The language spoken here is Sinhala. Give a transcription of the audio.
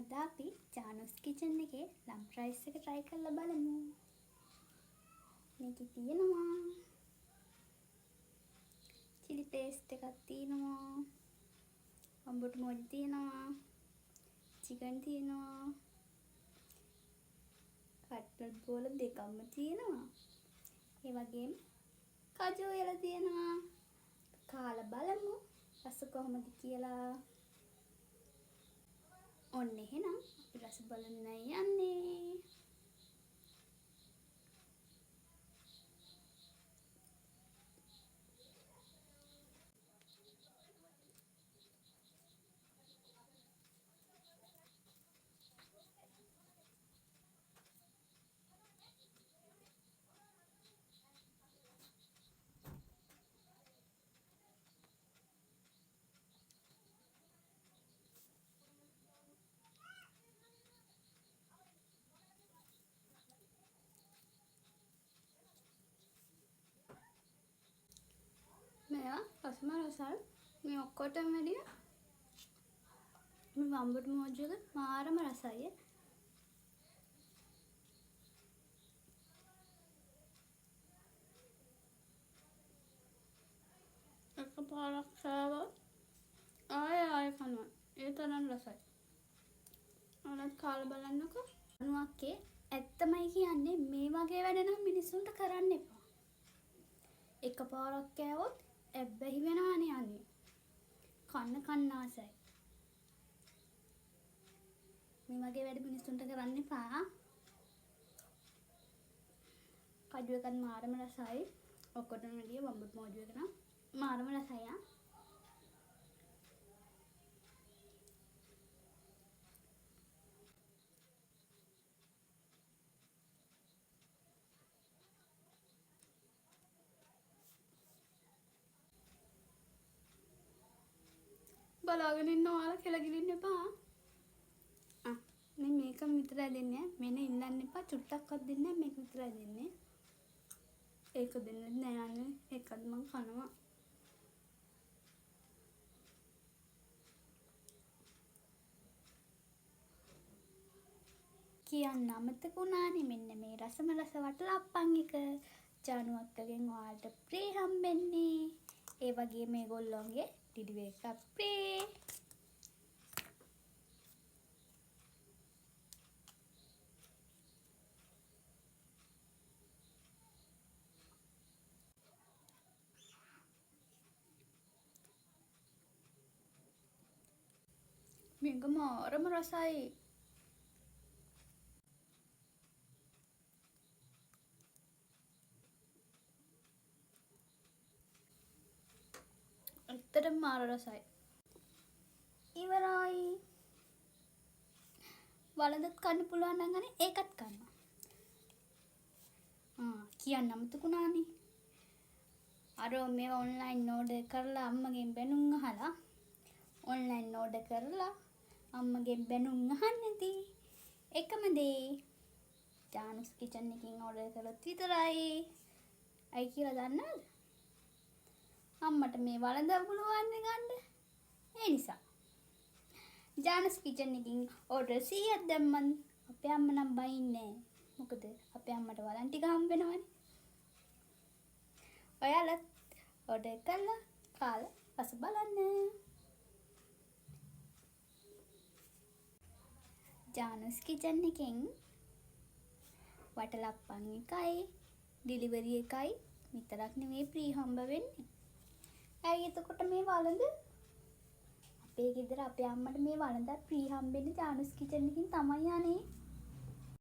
අද අපි ජානුස් කිචන් එකේ ලම් රයිස් එක try කරලා බලමු. මේකේ තියෙනවා chili paste එකක් තියෙනවා. අඹුට මොඩි තියෙනවා. chicken තියෙනවා. කට්ලට් බෝල දෙකක්ම තියෙනවා. ඒ වගේම කජු එලා තියෙනවා. කාලා බලමු රස කොහොමද කියලා. ඔන්න එහෙනම් අපි රස බලන්න යන්නේ. මේවා රසම රසයි. මේ ඔක්කොටම වැඩිය මේ වම්බුට මොජ්ජු එක මාරම රසයි. එකපාරක් කෑවොත් ආයෙ කනවා. ඒ තරම් රසයි. ඔයාලත් කාලා බලන්නකෝ. අනුවක්කේ ඇත්තමයි කියන්නේ මේ වගේ වැඩ නම් මිනිස්සුන්ට කරන්න එපා. එකපාරක් කෑවොත් ඇබ්බැහි වෙනවනේ අනේ. කන්න ආසයි. මේ වගේ වැඩ මිනිස්සුන්ට කරන්න එපා. කජු එකත් මාරම රසයි. ඔක්කොටම වැඩිය වම්බුට මොජ්ජු එක නම් මාරම රසයි. බලාගෙන ඉන්න ඔයාලා කෙලගිලින්න එපා. මේ මේකම විතරයි දෙන්නේ. මෙන්න ඉන්නන්න එපා. චුට්ටක්වත් දෙන්නේ නැහැ. මේක විතරයි දෙන්නේ. ඒක දෙන්නේ නැහැ අනේ. ඒකත් මම කනවා. කියන්න අමතක වුණානේ මෙන්න මේ රසම රස වටලප්පන් එක ජානු අක්කගෙන් ඔයාලට ප්‍රේ හම්බෙන්නේ. ඒ වගේම මේගොල්ලෝගේ ඩිලිවරි එකක් ප්‍රේ. මේක මාරම රසයි. ඇත්තටම මාර රසයි. ඉවරයි. වළඳත් කන්න පුළුවන් නම් අනේ ඒකත් කන්න. කියන්න අමතකුණානේ. අර මේවා ඔන්ලයින් ඕඩර් කරලා අම්මගෙන් බැනුම් අහලා ඔන්ලයින් ඕඩර් කරලා අම්මගෙන් බැනුම් අහන්නේදී එකම දේ ජානුස් කිචන් එකකින් ඕඩර් කළොත් විතරයි. අයි කියලා දන්නවද? අම්මට මේ වළඳ පුළුවන් ගන්න. ඒ නිසා ජානුස් කිචන් එකකින් ඕඩර් 100ක් දැම්මන් අපේ අම්ම නම් බයින්නේ. මොකද අපේ අම්මට වළං ටික හම්බ වෙනවනේ. ඔයාලත් ඕඩර් කරලා කාලා රස බලන්න. ජානුස් කිචන් එකෙන් වටලප්පන් එකයි ඩිලිවරි එකයි විතරක් නෙමෙයි ප්‍රී හම්බ වෙන්නේ. ඇයි එතකොට මේ වළඳ අපේ ගෙදර අපේ අම්මට මේ වළඳ ප්‍රී හම්බෙන්නේ ජානුස් කිචන් එකකින් තමයි අනේ.